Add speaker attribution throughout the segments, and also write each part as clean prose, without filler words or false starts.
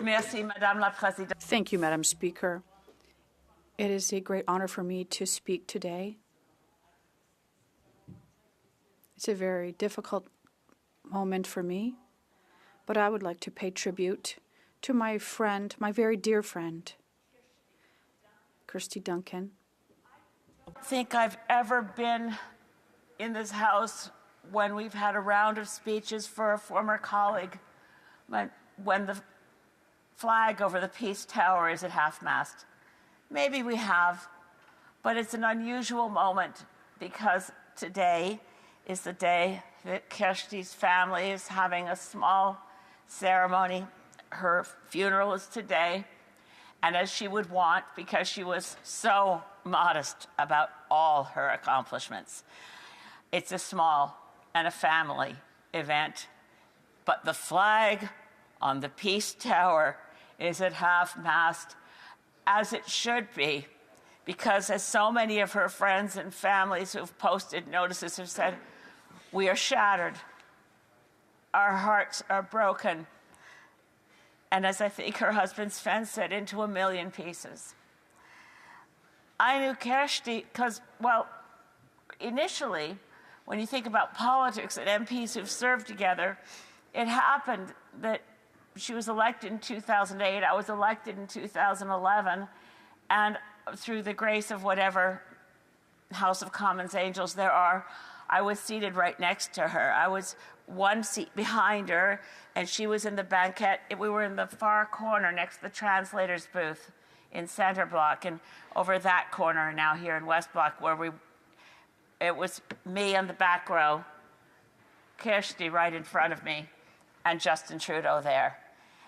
Speaker 1: Merci, Madame la Présidente.
Speaker 2: Thank you, Madam Speaker. It is a great honor for me to speak today. It's a very difficult moment for me, but I would like to pay tribute to my friend, my very dear friend, Kirsty Duncan.
Speaker 1: I don't think I've ever been in this House when we've had a round of speeches for a former colleague when the flag over the Peace Tower is at half-mast. Maybe we have, but it's an unusual moment because today is the day that Kirsty's family is having a small ceremony. Her funeral is today, and as she would want, because she was so modest about all her accomplishments. It's a small and a family event, but the flag on the Peace Tower is at half-mast, as it should be, because as so many of her friends and families who've posted notices have said, we are shattered. Our hearts are broken. And as I think her husband Sven said, into a million pieces. I knew Kirsty because, well, initially, when you think about politics and MPs who've served together, it happened that she was elected in 2008. I was elected in 2011. And through the grace of whatever House of Commons angels there are, I was seated right next to her. I was one seat behind her, and she was in the banquette. We were in the far corner next to the translator's booth in Center Block, and over that corner now here in West Block, where it was me in the back row, Kirsty right in front of me, and Justin Trudeau there.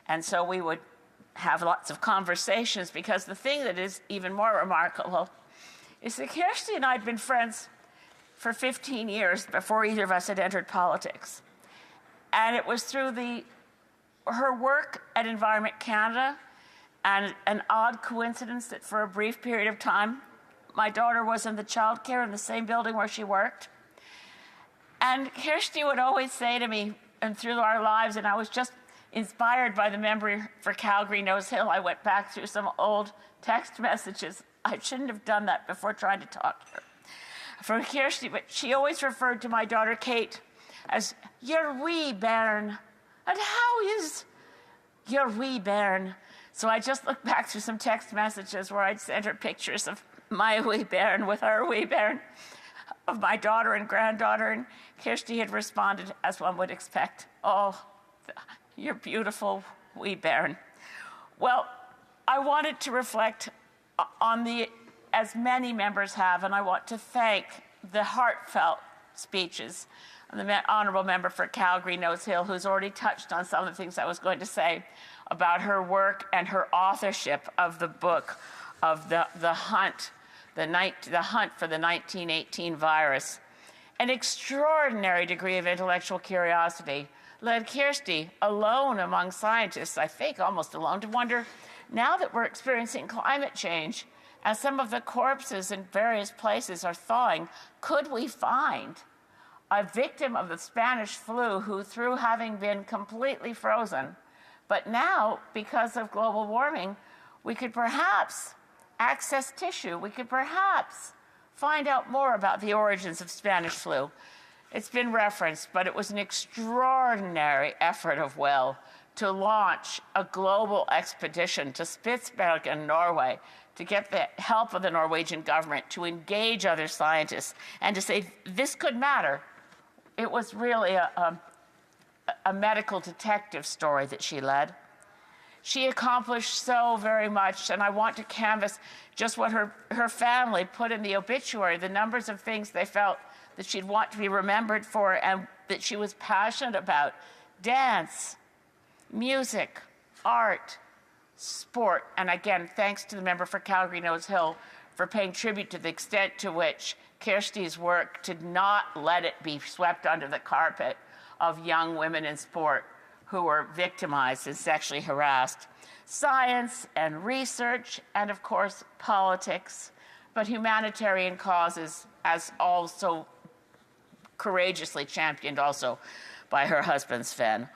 Speaker 1: And so we would have lots of conversations, because the thing that is even more remarkable is that Kirsty and I had been friends for 15 years before either of us had entered politics. And it was through her work at Environment Canada and an odd coincidence that for a brief period of time, my daughter was in the childcare in the same building where she worked. And Kirsty would always say to me, and through our lives, and I was just inspired by the member for Calgary Nose Hill, I went back through some old text messages. I shouldn't have done that before trying to talk to her. From Kirsty, but she always referred to my daughter Kate as your wee bairn. And how is your wee bairn? So I just looked back through some text messages where I'd sent her pictures of my wee bairn with her wee bairn, of my daughter and granddaughter, and Kirsty had responded as one would expect, oh, your beautiful wee bairn. Well, I wanted to reflect on as many members have, and I want to thank the heartfelt speeches of the Honourable Member for Calgary Nose Hill, who's already touched on some of the things I was going to say about her work and her authorship of the book of the hunt for the 1918 virus. An extraordinary degree of intellectual curiosity led Kirsty, alone among scientists, I think almost alone, to wonder, now that we're experiencing climate change, as some of the corpses in various places are thawing, could we find a victim of the Spanish flu who, through having been completely frozen, but now, because of global warming, we could perhaps access tissue. We could perhaps find out more about the origins of Spanish flu. It's been referenced, but it was an extraordinary effort of will to launch a global expedition to Spitsbergen, Norway, to get the help of the Norwegian government, to engage other scientists, and to say this could matter. It was really a medical detective story that she led. She accomplished so very much, and I want to canvass just what her family put in the obituary, the numbers of things they felt that she'd want to be remembered for and that she was passionate about. Dance, music, art, sport, and again, thanks to the member for Calgary Nose Hill for paying tribute to the extent to which Kirsty's work did not let it be swept under the carpet of young women in sport who were victimized and sexually harassed. Science and research, and of course, politics, but humanitarian causes, as also courageously championed also by her husband, Sven.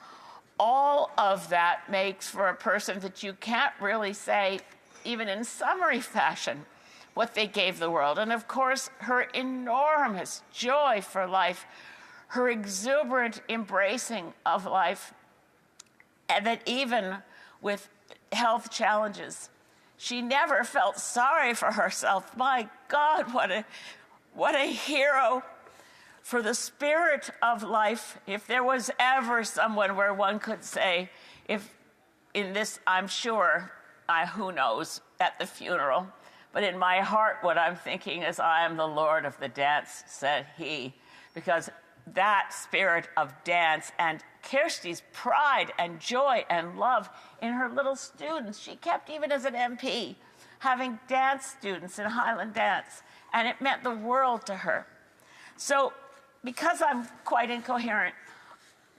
Speaker 1: all of that makes for a person that you can't really say, even in summary fashion, what they gave the world. And of course, her enormous joy for life, her exuberant embracing of life, and that even with health challenges, she never felt sorry for herself. My God, what a hero for the spirit of life. If there was ever someone where one could say, if in this, I'm sure, who knows, at the funeral, but in my heart, what I'm thinking is, I am the Lord of the dance, said he, because that spirit of dance and Kirsty's pride and joy and love in her little students. She kept, even as an MP, having dance students in Highland dance, and it meant the world to her. So, because I'm quite incoherent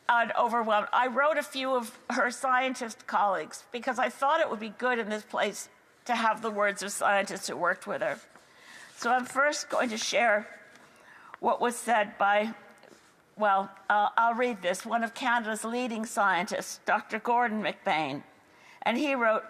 Speaker 1: and overwhelmed, I wrote a few of her scientist colleagues because I thought it would be good in this place to have the words of scientists who worked with her. So I'm first going to share what was said by, well, I'll read this, one of Canada's leading scientists, Dr. Gordon McBain. And he wrote,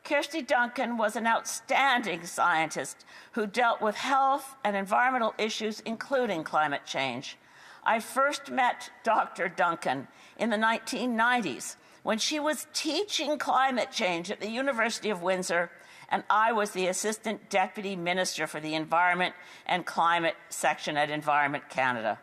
Speaker 1: Kirsty Duncan was an outstanding scientist who dealt with health and environmental issues, including climate change. I first met Dr. Duncan in the 1990s when she was teaching climate change at the University of Windsor, and I was the Assistant Deputy Minister for the Environment and Climate section at Environment Canada.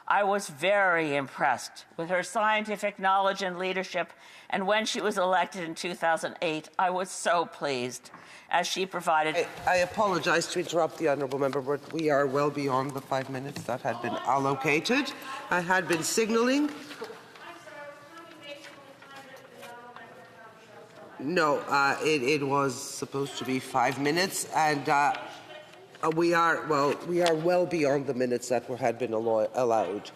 Speaker 1: I was very impressed with her scientific knowledge and leadership, and when she was elected in 2008, I was so pleased as she provided...
Speaker 3: I apologize to interrupt the Honourable Member, but we are well beyond the 5 minutes that had been allocated. I had been signalling. No, it was supposed to be 5 minutes, and we are well beyond the minutes that had been allowed.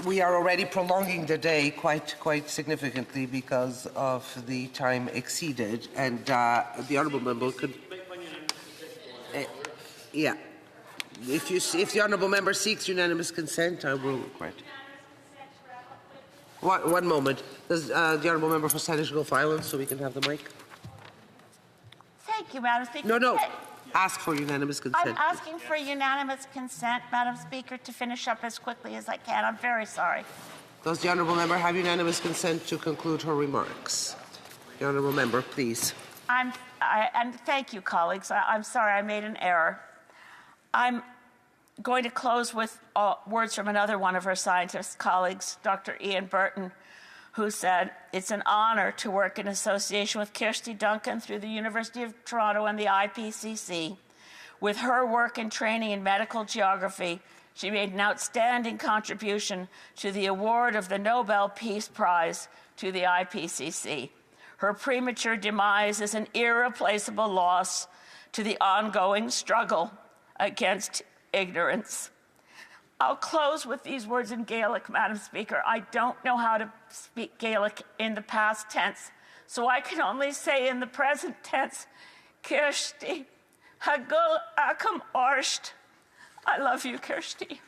Speaker 3: We are already prolonging the day quite significantly because of the time exceeded, and the Honourable Member could. Yeah, if the Honourable Member seeks unanimous consent, I will request. One moment. Does the Honourable Member for Senegal Islands, so we can have the mic?
Speaker 1: Thank you, Madam Speaker.
Speaker 3: No. Ask for unanimous consent.
Speaker 1: I'm asking for unanimous consent, Madam Speaker, to finish up as quickly as I can. I'm very sorry.
Speaker 3: Does the Honourable Member have unanimous consent to conclude her remarks? The Honourable Member, please.
Speaker 1: And thank you, colleagues. I'm sorry I made an error. I'm going to close with words from another one of her scientist colleagues, Dr. Ian Burton, who said, it's an honor to work in association with Kirsty Duncan through the University of Toronto and the IPCC. With her work and training in medical geography, she made an outstanding contribution to the award of the Nobel Peace Prize to the IPCC. Her premature demise is an irreplaceable loss to the ongoing struggle against ignorance. I'll close with these words in Gaelic, Madam Speaker. I don't know how to speak Gaelic in the past tense, so I can only say in the present tense, Kirsty, hagul akam orsht. I love you, Kirsty.